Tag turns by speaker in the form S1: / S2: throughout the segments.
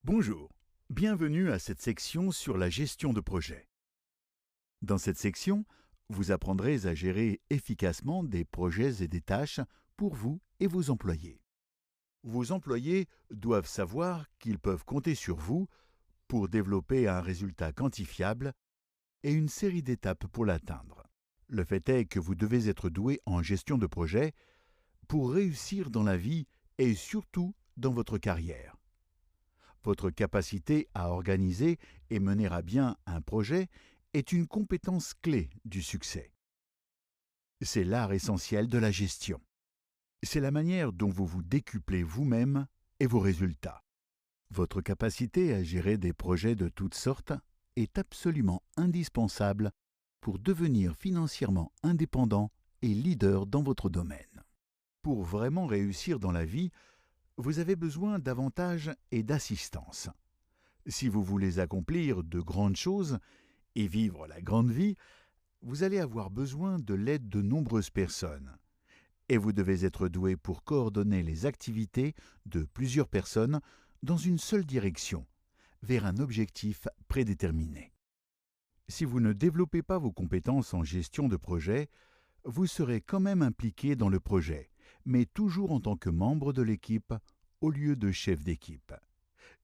S1: Bonjour, bienvenue à cette section sur la gestion de projet. Dans cette section, vous apprendrez à gérer efficacement des projets et des tâches pour vous et vos employés. Vos employés doivent savoir qu'ils peuvent compter sur vous pour développer un résultat quantifiable et une série d'étapes pour l'atteindre. Le fait est que vous devez être doué en gestion de projet pour réussir dans la vie et surtout dans votre carrière. Votre capacité à organiser et mener à bien un projet est une compétence clé du succès. C'est l'art essentiel de la gestion. C'est la manière dont vous vous décuplez vous-même et vos résultats. Votre capacité à gérer des projets de toutes sortes est absolument indispensable pour devenir financièrement indépendant et leader dans votre domaine. Pour vraiment réussir dans la vie, vous avez besoin d'avantages et d'assistance. Si vous voulez accomplir de grandes choses et vivre la grande vie, vous allez avoir besoin de l'aide de nombreuses personnes. Et vous devez être doué pour coordonner les activités de plusieurs personnes dans une seule direction, vers un objectif prédéterminé. Si vous ne développez pas vos compétences en gestion de projet, vous serez quand même impliqué dans le projet, mais toujours en tant que membre de l'équipe au lieu de chef d'équipe.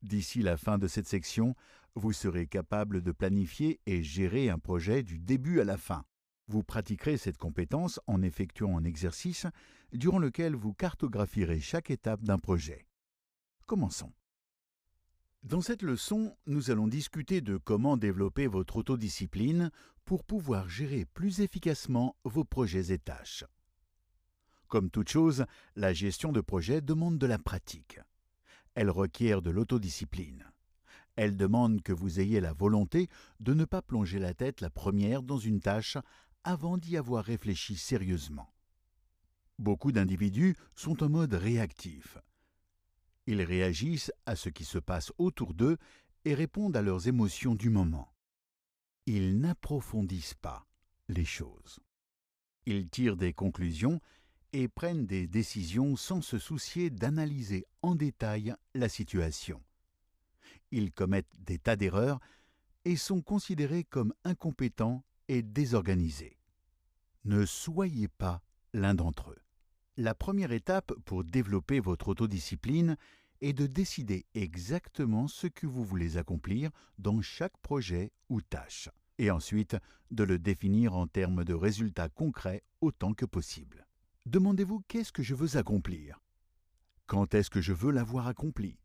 S1: D'ici la fin de cette section, vous serez capable de planifier et gérer un projet du début à la fin. Vous pratiquerez cette compétence en effectuant un exercice durant lequel vous cartographierez chaque étape d'un projet. Commençons. Dans cette leçon, nous allons discuter de comment développer votre autodiscipline pour pouvoir gérer plus efficacement vos projets et tâches. Comme toute chose, la gestion de projet demande de la pratique. Elle requiert de l'autodiscipline. Elle demande que vous ayez la volonté de ne pas plonger la tête la première dans une tâche avant d'y avoir réfléchi sérieusement. Beaucoup d'individus sont en mode réactif. Ils réagissent à ce qui se passe autour d'eux et répondent à leurs émotions du moment. Ils n'approfondissent pas les choses. Ils tirent des conclusions et prennent des décisions sans se soucier d'analyser en détail la situation. Ils commettent des tas d'erreurs et sont considérés comme incompétents et désorganisés. Ne soyez pas l'un d'entre eux. La première étape pour développer votre autodiscipline est de décider exactement ce que vous voulez accomplir dans chaque projet ou tâche, et ensuite de le définir en termes de résultats concrets autant que possible. Demandez-vous qu'est-ce que je veux accomplir? Quand est-ce que je veux l'avoir accompli?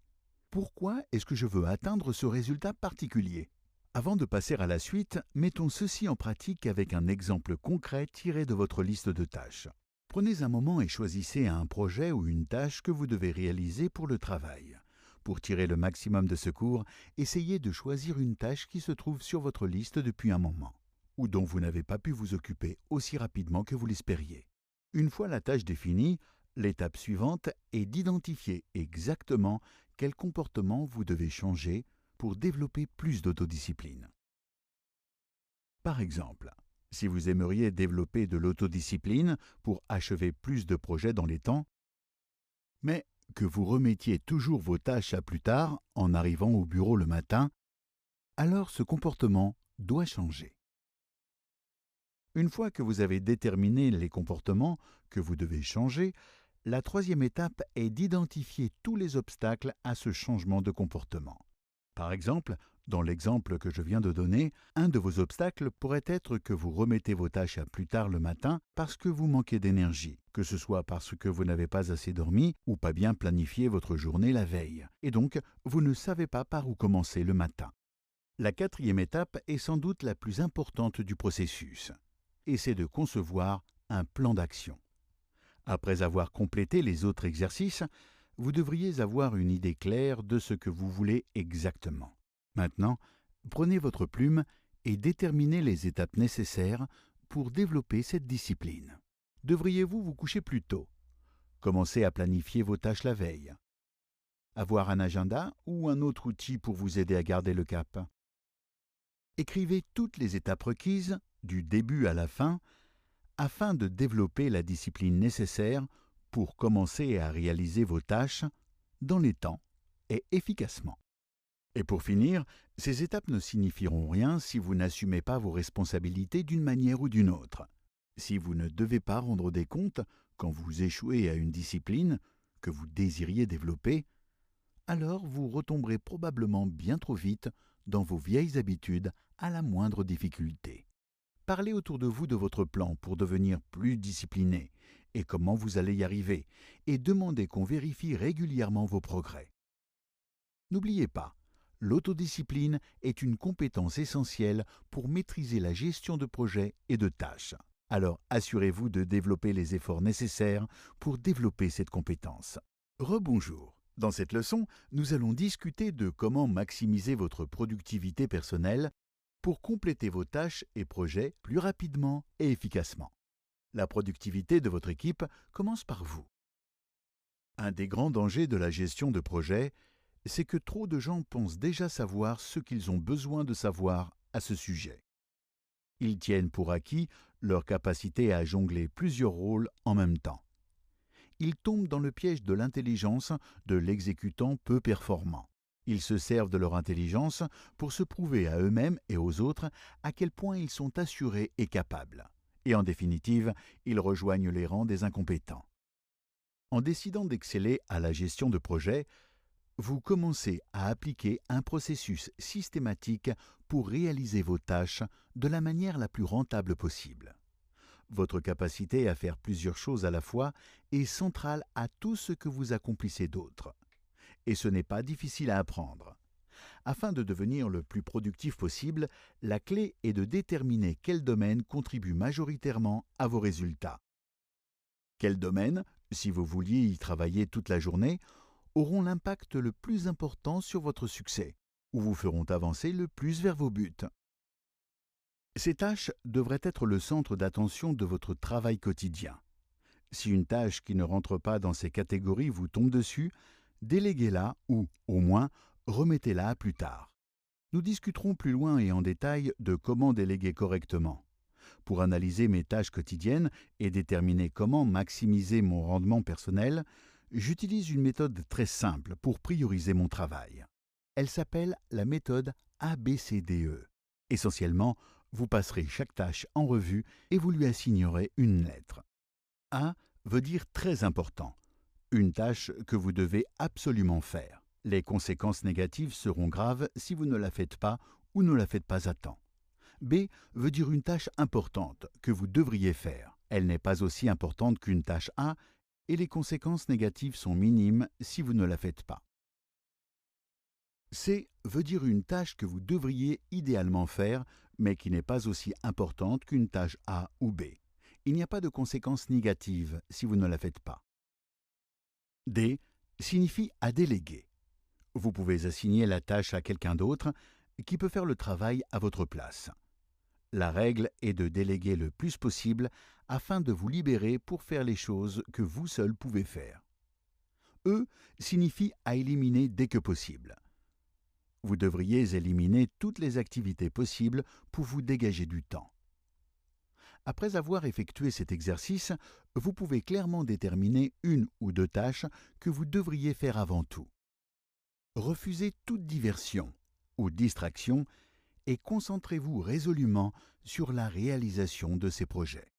S1: Pourquoi est-ce que je veux atteindre ce résultat particulier? Avant de passer à la suite, mettons ceci en pratique avec un exemple concret tiré de votre liste de tâches. Prenez un moment et choisissez un projet ou une tâche que vous devez réaliser pour le travail. Pour tirer le maximum de secours, essayez de choisir une tâche qui se trouve sur votre liste depuis un moment, ou dont vous n'avez pas pu vous occuper aussi rapidement que vous l'espériez. Une fois la tâche définie, l'étape suivante est d'identifier exactement quel comportement vous devez changer pour développer plus d'autodiscipline. Par exemple, si vous aimeriez développer de l'autodiscipline pour achever plus de projets dans les temps, mais que vous remettiez toujours vos tâches à plus tard en arrivant au bureau le matin, alors ce comportement doit changer. Une fois que vous avez déterminé les comportements que vous devez changer, la troisième étape est d'identifier tous les obstacles à ce changement de comportement. Par exemple, dans l'exemple que je viens de donner, un de vos obstacles pourrait être que vous remettez vos tâches à plus tard le matin parce que vous manquez d'énergie, que ce soit parce que vous n'avez pas assez dormi ou pas bien planifié votre journée la veille, et donc vous ne savez pas par où commencer le matin. La quatrième étape est sans doute la plus importante du processus, et c'est de concevoir un plan d'action. Après avoir complété les autres exercices, vous devriez avoir une idée claire de ce que vous voulez exactement. Maintenant, prenez votre plume et déterminez les étapes nécessaires pour développer cette discipline. Devriez-vous vous coucher plus tôt? Commencer à planifier vos tâches la veille? Avoir un agenda ou un autre outil pour vous aider à garder le cap? Écrivez toutes les étapes requises, du début à la fin, afin de développer la discipline nécessaire pour commencer à réaliser vos tâches dans les temps et efficacement. Et pour finir, ces étapes ne signifieront rien si vous n'assumez pas vos responsabilités d'une manière ou d'une autre. Si vous ne devez pas rendre des comptes quand vous échouez à une discipline que vous désiriez développer, alors vous retomberez probablement bien trop vite dans vos vieilles habitudes à la moindre difficulté. Parlez autour de vous de votre plan pour devenir plus discipliné et comment vous allez y arriver, et demandez qu'on vérifie régulièrement vos progrès. N'oubliez pas, l'autodiscipline est une compétence essentielle pour maîtriser la gestion de projets et de tâches. Alors assurez-vous de développer les efforts nécessaires pour développer cette compétence. Rebonjour. Dans cette leçon, nous allons discuter de comment maximiser votre productivité personnelle pour compléter vos tâches et projets plus rapidement et efficacement. La productivité de votre équipe commence par vous. Un des grands dangers de la gestion de projet, c'est que trop de gens pensent déjà savoir ce qu'ils ont besoin de savoir à ce sujet. Ils tiennent pour acquis leur capacité à jongler plusieurs rôles en même temps. Ils tombent dans le piège de l'intelligence de l'exécutant peu performant. Ils se servent de leur intelligence pour se prouver à eux-mêmes et aux autres à quel point ils sont assurés et capables. Et en définitive, ils rejoignent les rangs des incompétents. En décidant d'exceller à la gestion de projet, vous commencez à appliquer un processus systématique pour réaliser vos tâches de la manière la plus rentable possible. Votre capacité à faire plusieurs choses à la fois est centrale à tout ce que vous accomplissez d'autre. Et ce n'est pas difficile à apprendre. Afin de devenir le plus productif possible, la clé est de déterminer quel domaine contribue majoritairement à vos résultats. Quels domaines, si vous vouliez y travailler toute la journée, auront l'impact le plus important sur votre succès, ou vous feront avancer le plus vers vos buts. Ces tâches devraient être le centre d'attention de votre travail quotidien. Si une tâche qui ne rentre pas dans ces catégories vous tombe dessus, déléguez-la ou, au moins, remettez-la à plus tard. Nous discuterons plus loin et en détail de comment déléguer correctement. Pour analyser mes tâches quotidiennes et déterminer comment maximiser mon rendement personnel, j'utilise une méthode très simple pour prioriser mon travail. Elle s'appelle la méthode ABCDE. Essentiellement, vous passerez chaque tâche en revue et vous lui assignerez une lettre. A veut dire très important, une tâche que vous devez absolument faire. Les conséquences négatives seront graves si vous ne la faites pas ou ne la faites pas à temps. B veut dire une tâche importante que vous devriez faire. Elle n'est pas aussi importante qu'une tâche A et les conséquences négatives sont minimes si vous ne la faites pas. C veut dire une tâche que vous devriez idéalement faire, mais qui n'est pas aussi importante qu'une tâche A ou B. Il n'y a pas de conséquences négatives si vous ne la faites pas. D signifie à déléguer. Vous pouvez assigner la tâche à quelqu'un d'autre qui peut faire le travail à votre place. La règle est de déléguer le plus possible afin de vous libérer pour faire les choses que vous seul pouvez faire. E signifie à éliminer dès que possible. Vous devriez éliminer toutes les activités possibles pour vous dégager du temps. Après avoir effectué cet exercice, vous pouvez clairement déterminer une ou deux tâches que vous devriez faire avant tout. Refusez toute diversion ou distraction et concentrez-vous résolument sur la réalisation de ces projets.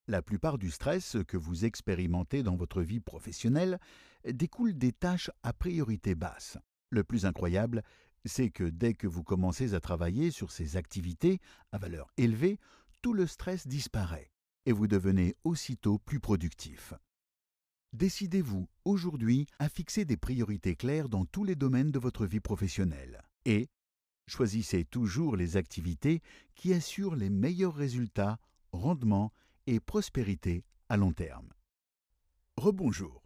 S1: La plupart du stress que vous expérimentez dans votre vie professionnelle découle des tâches à priorité basse. Le plus incroyable, c'est que dès que vous commencez à travailler sur ces activités à valeur élevée, tout le stress disparaît et vous devenez aussitôt plus productif. Décidez-vous aujourd'hui à fixer des priorités claires dans tous les domaines de votre vie professionnelle et choisissez toujours les activités qui assurent les meilleurs résultats, rendements et prospérité à long terme. Rebonjour.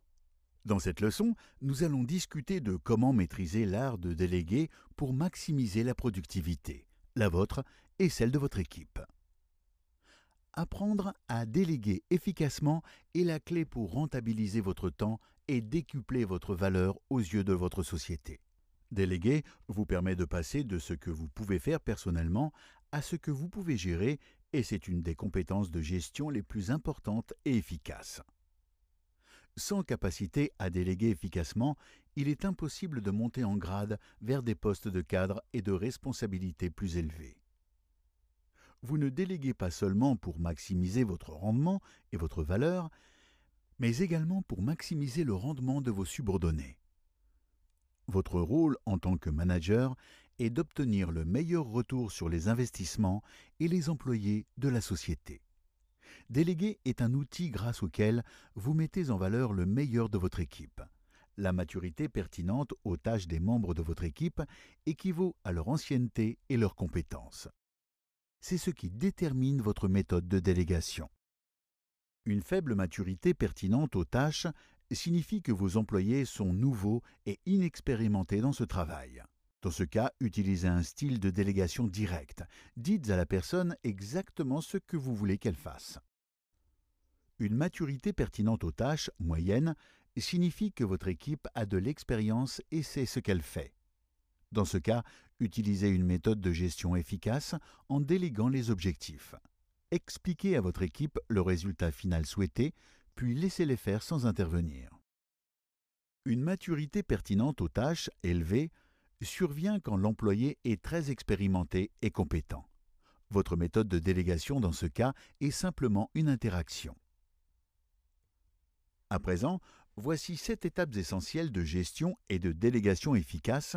S1: Dans cette leçon, nous allons discuter de comment maîtriser l'art de déléguer pour maximiser la productivité, la vôtre et celle de votre équipe. Apprendre à déléguer efficacement est la clé pour rentabiliser votre temps et décupler votre valeur aux yeux de votre société. Déléguer vous permet de passer de ce que vous pouvez faire personnellement à ce que vous pouvez gérer et c'est une des compétences de gestion les plus importantes et efficaces. Sans capacité à déléguer efficacement, il est impossible de monter en grade vers des postes de cadre et de responsabilité plus élevés. Vous ne déléguez pas seulement pour maximiser votre rendement et votre valeur, mais également pour maximiser le rendement de vos subordonnés. Votre rôle en tant que manager est d'obtenir le meilleur retour sur les investissements et les employés de la société. Déléguer est un outil grâce auquel vous mettez en valeur le meilleur de votre équipe. La maturité pertinente aux tâches des membres de votre équipe équivaut à leur ancienneté et leurs compétences. C'est ce qui détermine votre méthode de délégation. Une faible maturité pertinente aux tâches signifie que vos employés sont nouveaux et inexpérimentés dans ce travail. Dans ce cas, utilisez un style de délégation directe. Dites à la personne exactement ce que vous voulez qu'elle fasse. Une maturité pertinente aux tâches, moyenne, signifie que votre équipe a de l'expérience et sait ce qu'elle fait. Dans ce cas, utilisez une méthode de gestion efficace en déléguant les objectifs. Expliquez à votre équipe le résultat final souhaité, puis laissez-les faire sans intervenir. Une maturité pertinente aux tâches, élevée, survient quand l'employé est très expérimenté et compétent. Votre méthode de délégation dans ce cas est simplement une interaction. À présent, voici 7 étapes essentielles de gestion et de délégation efficace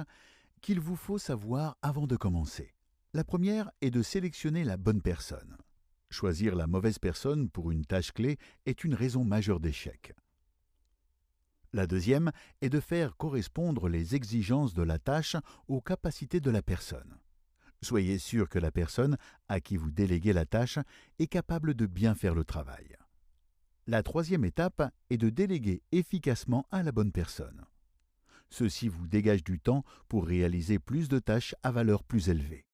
S1: qu'il vous faut savoir avant de commencer. La première est de sélectionner la bonne personne. Choisir la mauvaise personne pour une tâche clé est une raison majeure d'échec. La deuxième est de faire correspondre les exigences de la tâche aux capacités de la personne. Soyez sûr que la personne à qui vous déléguez la tâche est capable de bien faire le travail. La troisième étape est de déléguer efficacement à la bonne personne. Ceci vous dégage du temps pour réaliser plus de tâches à valeur plus élevée.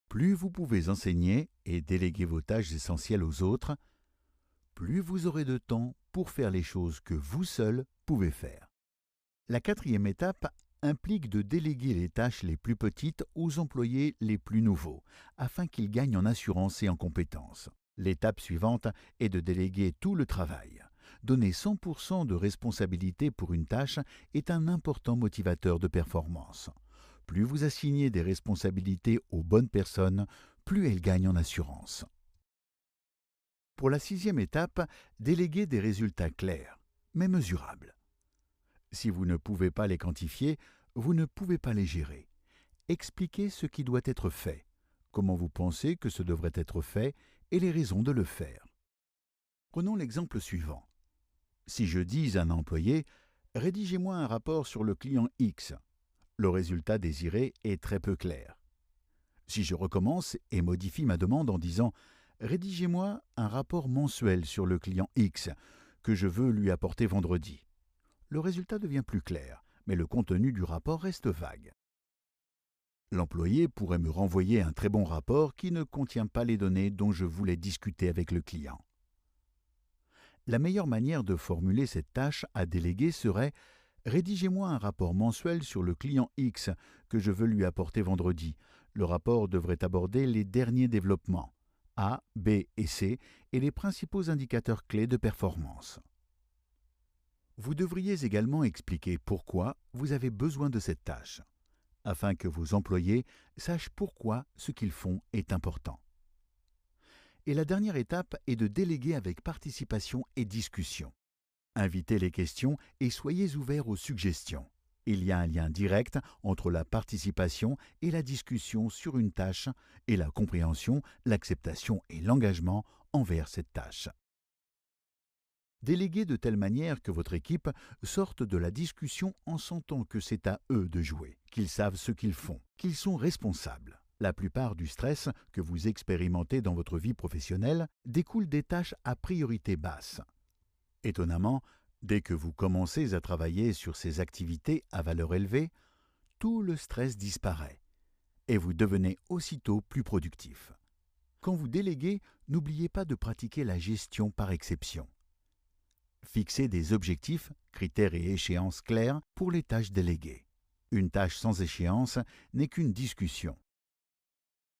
S1: Plus vous pouvez enseigner et déléguer vos tâches essentielles aux autres, plus vous aurez de temps pour faire les choses que vous seul pouvez faire. La quatrième étape implique de déléguer les tâches les plus petites aux employés les plus nouveaux, afin qu'ils gagnent en assurance et en compétences. L'étape suivante est de déléguer tout le travail. Donner 100% de responsabilité pour une tâche est un important motivateur de performance. Plus vous assignez des responsabilités aux bonnes personnes, plus elles gagnent en assurance. Pour la sixième étape, déléguez des résultats clairs, mais mesurables. Si vous ne pouvez pas les quantifier, vous ne pouvez pas les gérer. Expliquez ce qui doit être fait, comment vous pensez que ce devrait être fait et les raisons de le faire. Prenons l'exemple suivant. Si je dis à un employé « Rédigez-moi un rapport sur le client X », le résultat désiré est très peu clair. Si je recommence et modifie ma demande en disant « Rédigez-moi un rapport mensuel sur le client X que je veux lui apporter vendredi », le résultat devient plus clair, mais le contenu du rapport reste vague. L'employé pourrait me renvoyer un très bon rapport qui ne contient pas les données dont je voulais discuter avec le client. La meilleure manière de formuler cette tâche à déléguer serait « Rédigez-moi un rapport mensuel sur le client X que je veux lui apporter vendredi. Le rapport devrait aborder les derniers développements, A, B et C, et les principaux indicateurs clés de performance. » Vous devriez également expliquer pourquoi vous avez besoin de cette tâche, afin que vos employés sachent pourquoi ce qu'ils font est important. Et la dernière étape est de déléguer avec participation et discussion. Invitez les questions et soyez ouverts aux suggestions. Il y a un lien direct entre la participation et la discussion sur une tâche et la compréhension, l'acceptation et l'engagement envers cette tâche. Déléguez de telle manière que votre équipe sorte de la discussion en sentant que c'est à eux de jouer, qu'ils savent ce qu'ils font, qu'ils sont responsables. La plupart du stress que vous expérimentez dans votre vie professionnelle découle des tâches à priorité basse. Étonnamment, dès que vous commencez à travailler sur ces activités à valeur élevée, tout le stress disparaît et vous devenez aussitôt plus productif. Quand vous déléguez, n'oubliez pas de pratiquer la gestion par exception. Fixez des objectifs, critères et échéances clairs pour les tâches déléguées. Une tâche sans échéance n'est qu'une discussion.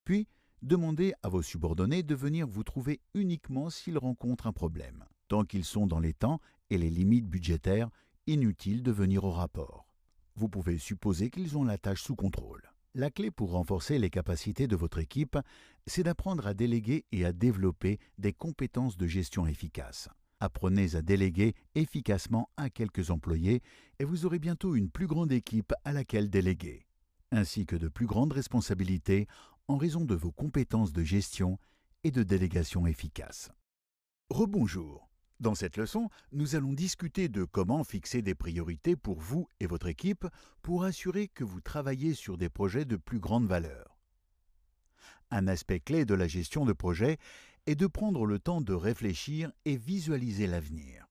S1: Puis, demandez à vos subordonnés de venir vous trouver uniquement s'ils rencontrent un problème. Tant qu'ils sont dans les temps et les limites budgétaires, inutile de venir au rapport. Vous pouvez supposer qu'ils ont la tâche sous contrôle. La clé pour renforcer les capacités de votre équipe, c'est d'apprendre à déléguer et à développer des compétences de gestion efficaces. Apprenez à déléguer efficacement à quelques employés et vous aurez bientôt une plus grande équipe à laquelle déléguer, ainsi que de plus grandes responsabilités en raison de vos compétences de gestion et de délégation efficaces. Rebonjour. Dans cette leçon, nous allons discuter de comment fixer des priorités pour vous et votre équipe pour assurer que vous travaillez sur des projets de plus grande valeur. Un aspect clé de la gestion de projet est de prendre le temps de réfléchir et visualiser l'avenir.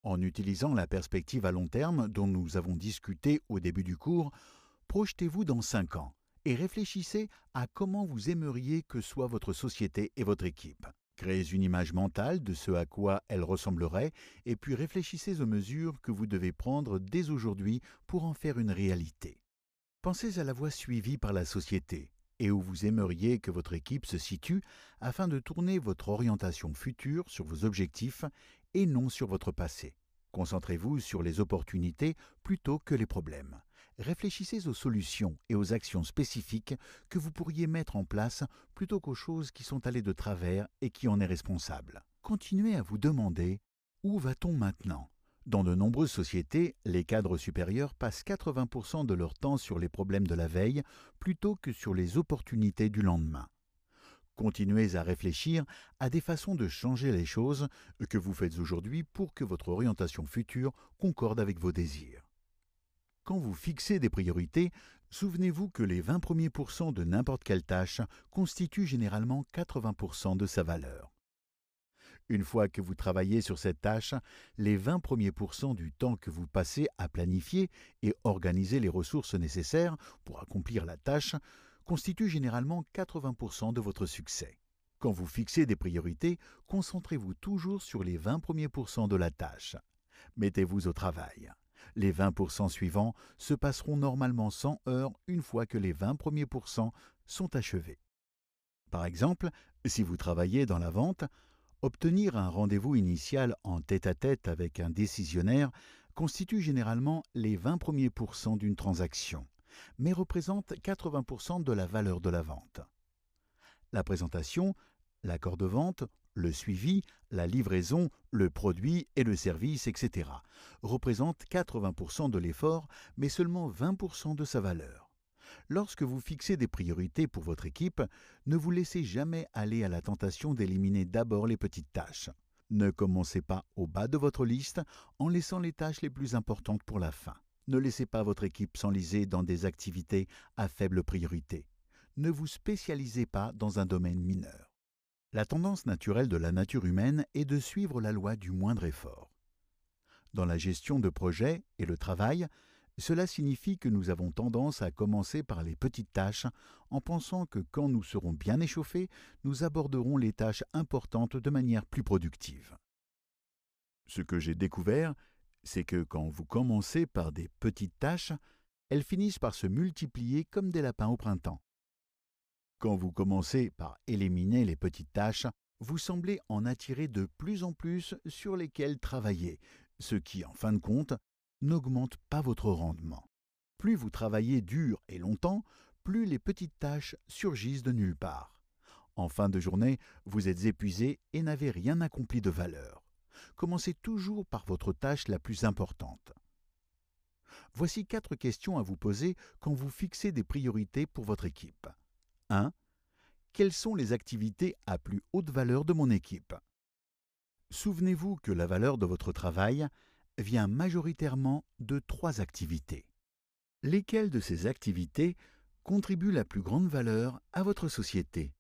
S1: En utilisant la perspective à long terme dont nous avons discuté au début du cours, projetez-vous dans 5 ans et réfléchissez à comment vous aimeriez que soit votre société et votre équipe. Créez une image mentale de ce à quoi elle ressemblerait et puis réfléchissez aux mesures que vous devez prendre dès aujourd'hui pour en faire une réalité. Pensez à la voie suivie par la société et où vous aimeriez que votre équipe se situe afin de tourner votre orientation future sur vos objectifs et non sur votre passé. Concentrez-vous sur les opportunités plutôt que les problèmes. Réfléchissez aux solutions et aux actions spécifiques que vous pourriez mettre en place plutôt qu'aux choses qui sont allées de travers et qui en est responsable. Continuez à vous demander « Où va-t-on maintenant ?» Dans de nombreuses sociétés, les cadres supérieurs passent 80% de leur temps sur les problèmes de la veille plutôt que sur les opportunités du lendemain. Continuez à réfléchir à des façons de changer les choses que vous faites aujourd'hui pour que votre orientation future concorde avec vos désirs. Quand vous fixez des priorités, souvenez-vous que les 20 premiers pourcents de n'importe quelle tâche constituent généralement 80% de sa valeur. Une fois que vous travaillez sur cette tâche, les 20 premiers pourcents du temps que vous passez à planifier et organiser les ressources nécessaires pour accomplir la tâche constituent généralement 80% de votre succès. Quand vous fixez des priorités, concentrez-vous toujours sur les 20 premiers pourcents de la tâche. Mettez-vous au travail. Les 20% suivants se passeront normalement sans heurts une fois que les 20 premiers pourcents sont achevés. Par exemple, si vous travaillez dans la vente, obtenir un rendez-vous initial en tête-à-tête avec un décisionnaire constitue généralement les 20 premiers pourcents d'une transaction, mais représente 80% de la valeur de la vente. La présentation, l'accord de vente, le suivi, la livraison, le produit et le service, etc. représentent 80% de l'effort, mais seulement 20% de sa valeur. Lorsque vous fixez des priorités pour votre équipe, ne vous laissez jamais aller à la tentation d'éliminer d'abord les petites tâches. Ne commencez pas au bas de votre liste en laissant les tâches les plus importantes pour la fin. Ne laissez pas votre équipe s'enliser dans des activités à faible priorité. Ne vous spécialisez pas dans un domaine mineur. La tendance naturelle de la nature humaine est de suivre la loi du moindre effort. Dans la gestion de projets et le travail, cela signifie que nous avons tendance à commencer par les petites tâches en pensant que quand nous serons bien échauffés, nous aborderons les tâches importantes de manière plus productive. Ce que j'ai découvert, c'est que quand vous commencez par des petites tâches, elles finissent par se multiplier comme des lapins au printemps. Quand vous commencez par éliminer les petites tâches, vous semblez en attirer de plus en plus sur lesquelles travailler, ce qui, en fin de compte, n'augmente pas votre rendement. Plus vous travaillez dur et longtemps, plus les petites tâches surgissent de nulle part. En fin de journée, vous êtes épuisé et n'avez rien accompli de valeur. Commencez toujours par votre tâche la plus importante. Voici 4 questions à vous poser quand vous fixez des priorités pour votre équipe. 1. Quelles sont les activités à plus haute valeur de mon équipe? Souvenez-vous que la valeur de votre travail vient majoritairement de 3 activités. Lesquelles de ces activités contribuent la plus grande valeur à votre société?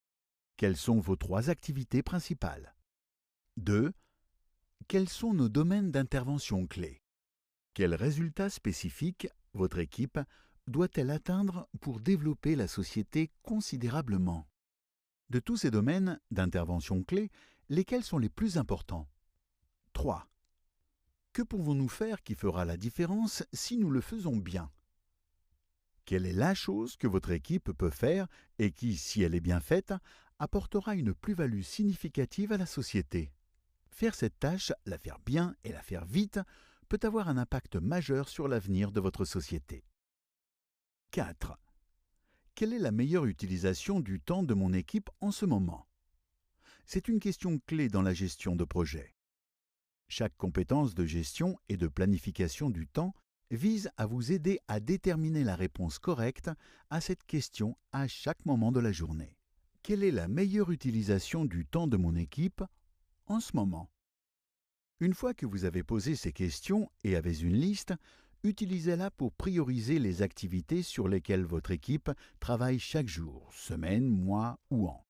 S1: Quelles sont vos 3 activités principales? 2. Quels sont nos domaines d'intervention clés? Quels résultats spécifiques votre équipe doit-elle atteindre pour développer la société considérablement? De tous ces domaines d'intervention clés, lesquels sont les plus importants? 3. Que pouvons-nous faire qui fera la différence si nous le faisons bien? Quelle est la chose que votre équipe peut faire et qui, si elle est bien faite, apportera une plus-value significative à la société? Faire cette tâche, la faire bien et la faire vite, peut avoir un impact majeur sur l'avenir de votre société. 4. Quelle est la meilleure utilisation du temps de mon équipe en ce moment? C'est une question clé dans la gestion de projet. Chaque compétence de gestion et de planification du temps vise à vous aider à déterminer la réponse correcte à cette question à chaque moment de la journée. Quelle est la meilleure utilisation du temps de mon équipe en ce moment? Une fois que vous avez posé ces questions et avez une liste, utilisez-la pour prioriser les activités sur lesquelles votre équipe travaille chaque jour, semaine, mois ou an.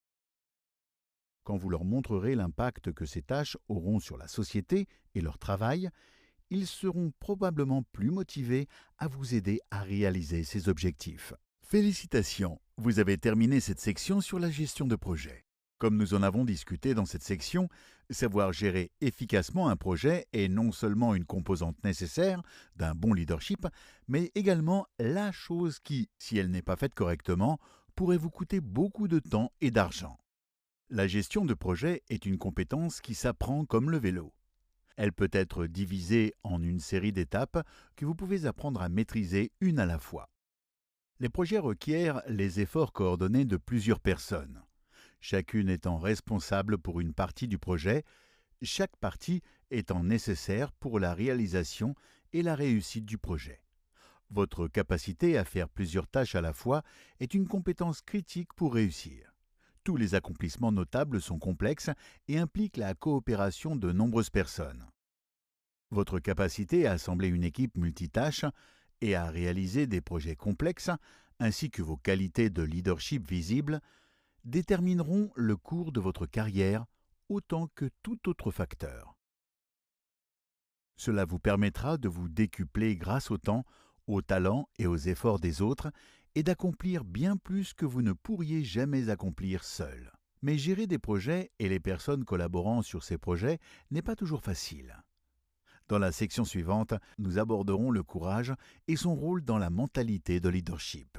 S1: Quand vous leur montrerez l'impact que ces tâches auront sur la société et leur travail, ils seront probablement plus motivés à vous aider à réaliser ces objectifs. Félicitations, vous avez terminé cette section sur la gestion de projet. Comme nous en avons discuté dans cette section, savoir gérer efficacement un projet est non seulement une composante nécessaire d'un bon leadership, mais également la chose qui, si elle n'est pas faite correctement, pourrait vous coûter beaucoup de temps et d'argent. La gestion de projet est une compétence qui s'apprend comme le vélo. Elle peut être divisée en une série d'étapes que vous pouvez apprendre à maîtriser une à la fois. Les projets requièrent les efforts coordonnés de plusieurs personnes. Chacune étant responsable pour une partie du projet, chaque partie étant nécessaire pour la réalisation et la réussite du projet. Votre capacité à faire plusieurs tâches à la fois est une compétence critique pour réussir. Tous les accomplissements notables sont complexes et impliquent la coopération de nombreuses personnes. Votre capacité à assembler une équipe multitâche et à réaliser des projets complexes, ainsi que vos qualités de leadership visibles, détermineront le cours de votre carrière autant que tout autre facteur. Cela vous permettra de vous décupler grâce au temps, au talent et aux efforts des autres et d'accomplir bien plus que vous ne pourriez jamais accomplir seul. Mais gérer des projets et les personnes collaborant sur ces projets n'est pas toujours facile. Dans la section suivante, nous aborderons le courage et son rôle dans la mentalité de leadership.